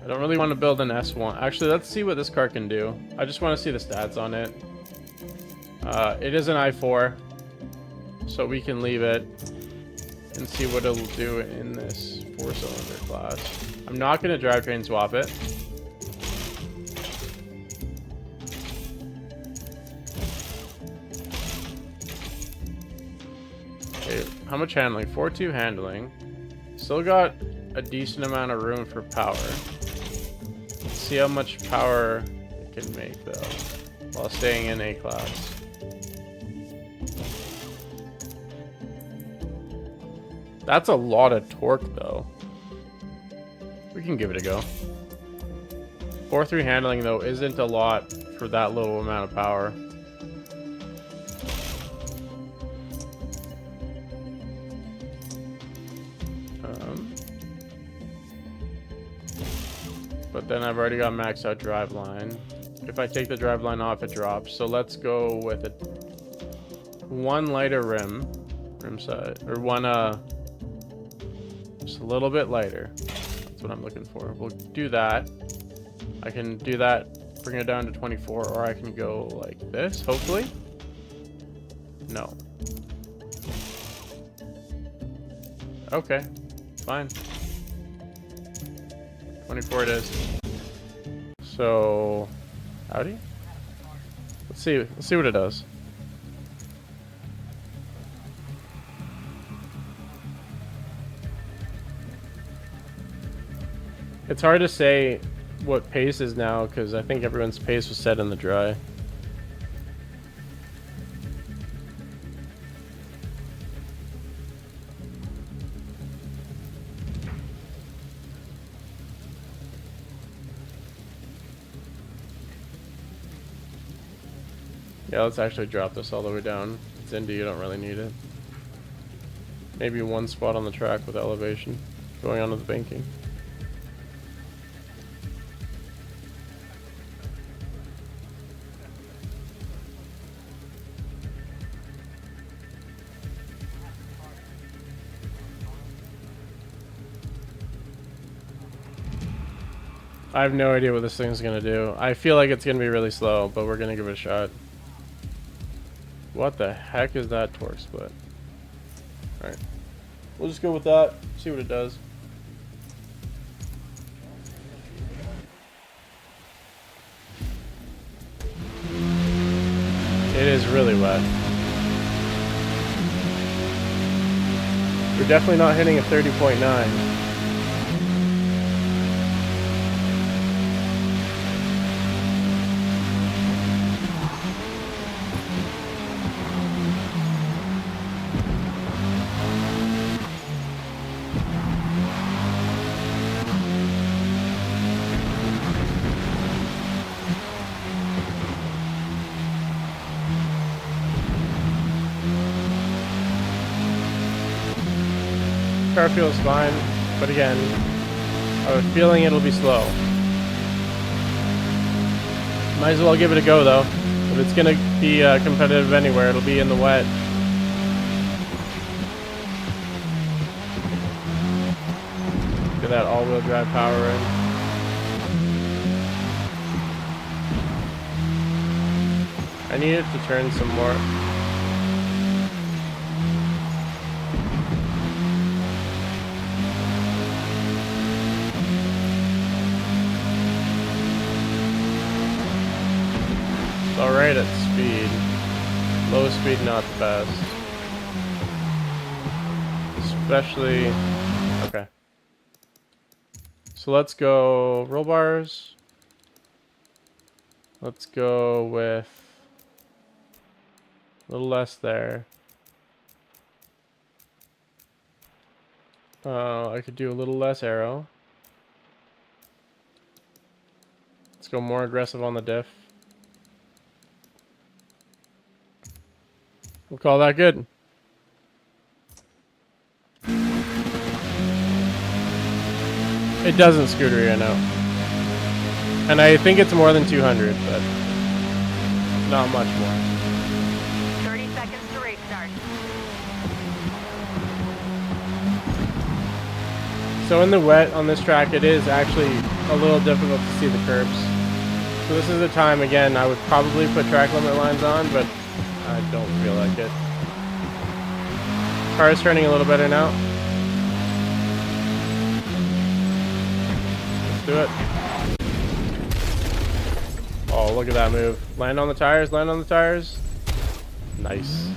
I don't really want to build an S1. Actually, let's see what this car can do. I just want to see the stats on it. It is an i4, so we can leave it and see what it'll do in this 4-cylinder class. I'm not going to drivetrain swap it. Okay, how much handling? 4.2 handling. Still got a decent amount of room for power. Let's see how much power it can make though, while staying in A class. That's a lot of torque though. We can give it a go. 4.3 handling though isn't a lot for that little amount of power. But then I've already got maxed out driveline. If I take the driveline off, it drops. So let's go with a one lighter rim size, or one just a little bit lighter. That's what I'm looking for. We'll do that. I can do that, bring it down to 24, or I can go like this, hopefully. No. Okay, fine. 24 it is. So, Audi? Let's see what it does. It's hard to say what pace is now because I think everyone's pace was set in the dry. Yeah, let's actually drop this all the way down. It's Indy, you don't really need it. Maybe one spot on the track with elevation going onto the banking. I have no idea what this thing's gonna do. I feel like it's gonna be really slow, but we're gonna give it a shot. What the heck is that torque split? Alright. We'll just go with that, see what it does. It is really wet. We're definitely not hitting a 30.9. Car feels fine, but again, I have a feeling it'll be slow. Might as well give it a go though. If it's gonna be competitive anywhere, it'll be in the wet. Look at that all-wheel drive power in. I need it to turn some more. Alright at speed. Low speed, not the best. Especially... Okay. So let's go roll bars. Let's go with a little less there. I could do a little less aero. Let's go more aggressive on the diff. We'll call that good. It doesn't scooter, I know. And I think it's more than 200, but not much more. 30 seconds to restart. So in the wet on this track, it is actually a little difficult to see the curbs. So this is the time, again, I would probably put track limit lines on, but I don't feel like it. Car is turning a little better now. Let's do it. Oh, look at that move. Land on the tires, land on the tires. Nice.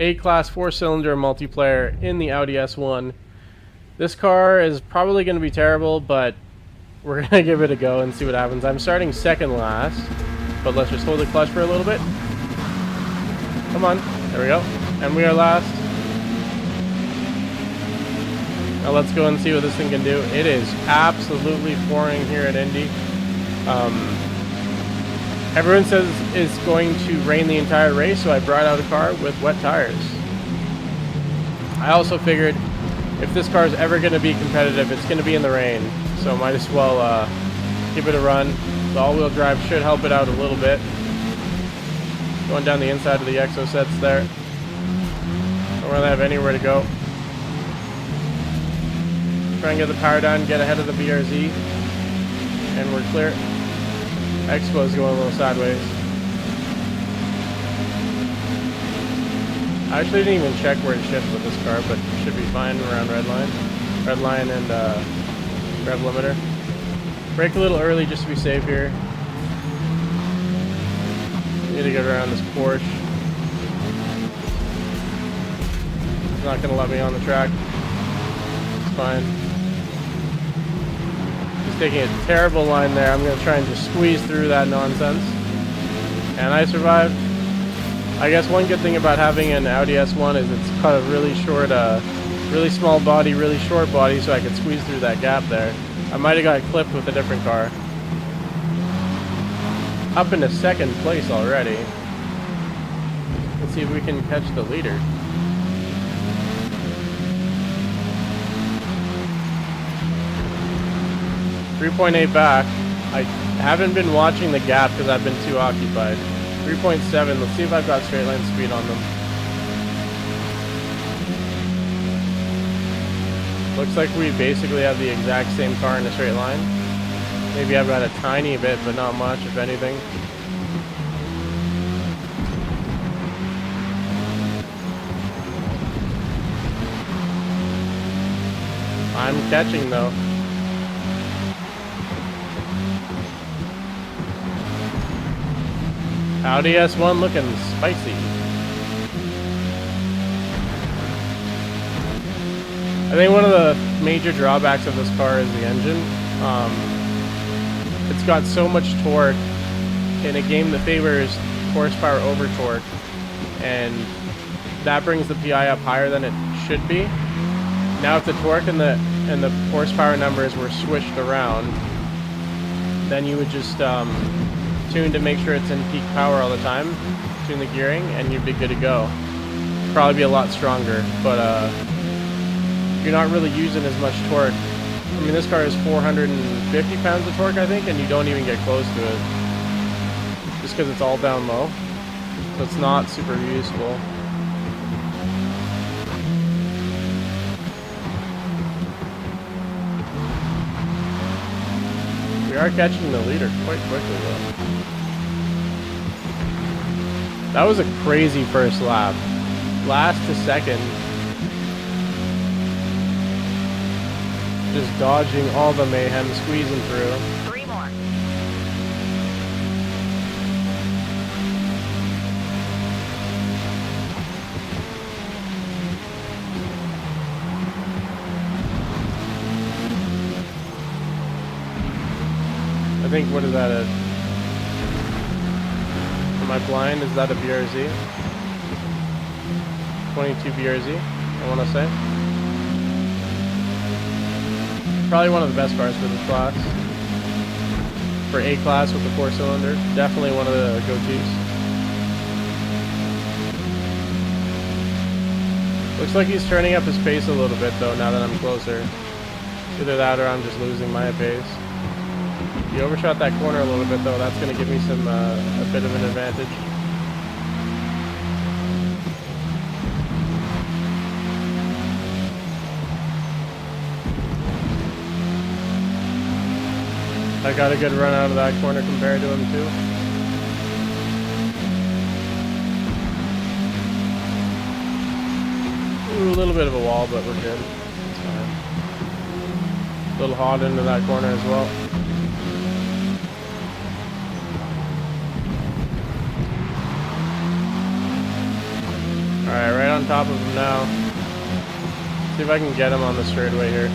A-Class 4-cylinder multiplayer in the Audi S1. This car is probably going to be terrible, but we're going to give it a go and see what happens. I'm starting second last, but let's just hold the clutch for a little bit. Come on. There we go. And we are last. Now let's go and see what this thing can do. It is absolutely pouring here at Indy. Everyone says it's going to rain the entire race, so I brought out a car with wet tires. I also figured if this car is ever going to be competitive, it's going to be in the rain, so might as well give it a run. The all-wheel drive should help it out a little bit. Going down the inside of the exo sets there. Don't really have anywhere to go. Try and get the power down, get ahead of the BRZ, and we're clear. Expo is going a little sideways. I actually didn't even check where it shifts with this car, but it should be fine around red line. Red line and rev limiter. Brake a little early just to be safe here. Need to get around this Porsche. It's not going to let me on the track. It's fine. He's taking a terrible line there. I'm going to try and just squeeze through that nonsense. And I survived. I guess one good thing about having an Audi S1 is it's got a really short, really small body, really short body, so I could squeeze through that gap there. I might have got clipped with a different car. Up into second place already. Let's see if we can catch the leader. .8 back. I haven't been watching the gap because I've been too occupied. 3.7. Let's see if I've got straight line speed on them. Looks like we basically have the exact same car in a straight line. Maybe I've got a tiny bit, but not much, if anything. I'm catching though. Audi S1 looking spicy. I think one of the major drawbacks of this car is the engine. It's got so much torque in a game that favors horsepower over torque, and that brings the PI up higher than it should be. Now if the torque and the horsepower numbers were switched around, then you would just tune to make sure it's in peak power all the time, tune the gearing, and you'd be good to go. Probably be a lot stronger, but you're not really using as much torque. I mean, this car is 450 pounds of torque, I think, and you don't even get close to it, just because it's all down low, so it's not super useful. We are catching the leader quite quickly, though. That was a crazy first lap. Last to second. Just dodging all the mayhem, squeezing through. 3 more. I think, what is that, am I blind? Is that a BRZ? 22 BRZ, I want to say. Probably one of the best cars for this class. For A-Class with the 4-cylinder. Definitely one of the go-tos. Looks like he's turning up his pace a little bit, though, now that I'm closer. Either that or I'm just losing my pace. He overshot that corner a little bit, though. That's going to give me some a bit of an advantage. I got a good run out of that corner compared to him too. Ooh, a little bit of a wall, but we're good. It's fine. A little hot into that corner as well. Alright, right on top of him now. See if I can get him on the straightaway here.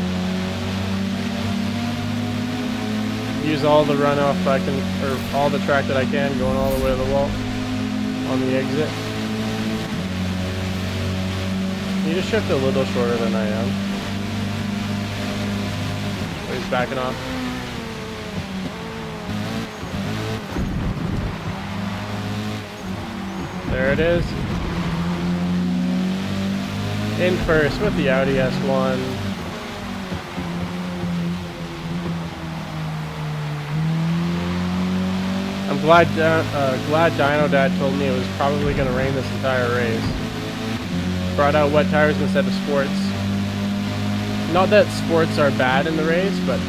Use all the runoff I can, or all the track that I can, going all the way to the wall on the exit. Need to shift a little shorter than I am. Oh, he's backing off. There it is. In first with the Audi S1. I'm glad Dino Dad told me it was probably going to rain this entire race. Brought out wet tires instead of sports. Not that sports are bad in the race, but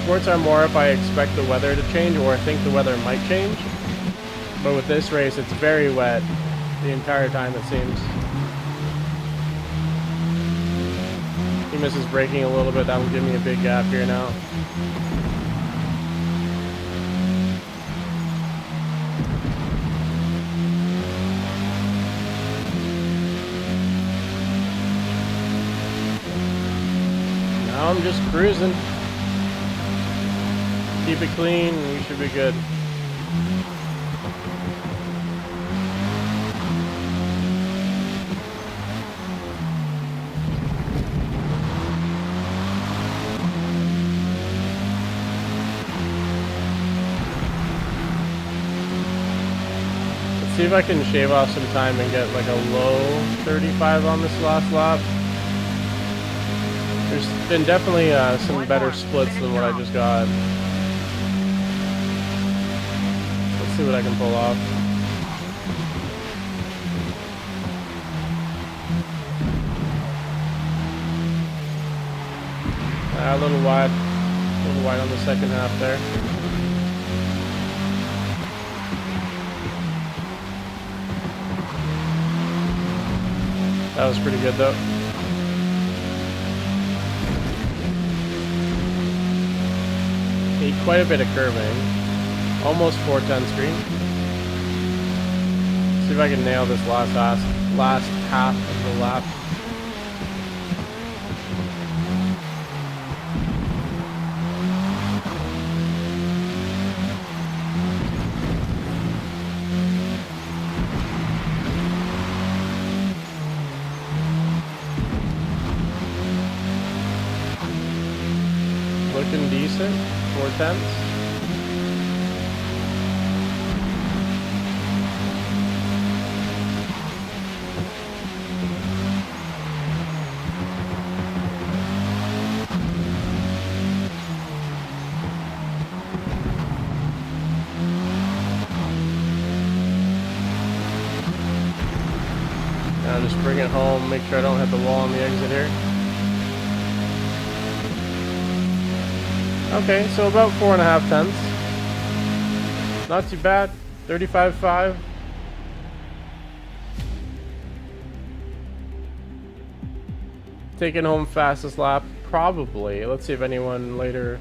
sports are more if I expect the weather to change or think the weather might change. But with this race, it's very wet the entire time, it seems. He misses braking a little bit. That will give me a big gap here now. Now I'm just cruising. Keep it clean and we should be good. See if I can shave off some time and get like a low 35 on this last lap. There's been definitely some better splits than what I just got. Let's see what I can pull off. A little wide on the second half there. That was pretty good though. Need quite a bit of curving. Almost 410 screen. See if I can nail this last half of the lap. Looking decent, 4/10. Now just bring it home, make sure I don't hit the wall on the exit here. Okay, so about 4.5 tenths. Not too bad. 35.5. Taking home fastest lap, probably. Let's see if anyone later,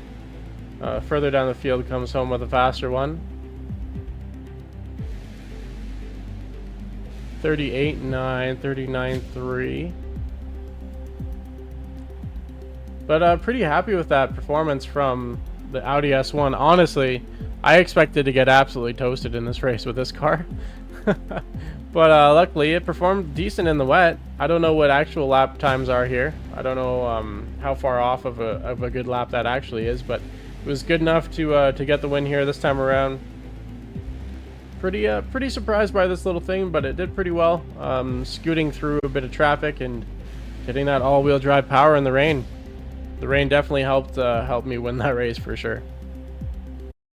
further down the field, comes home with a faster one. 38.9, 39.3. But pretty happy with that performance from the Audi S1. Honestly, I expected to get absolutely toasted in this race with this car. But luckily, it performed decent in the wet. I don't know what actual lap times are here. I don't know how far off of a good lap that actually is, but it was good enough to get the win here this time around. Pretty surprised by this little thing, but it did pretty well. Scooting through a bit of traffic and getting that all-wheel drive power in the rain. The rain definitely helped me win that race for sure.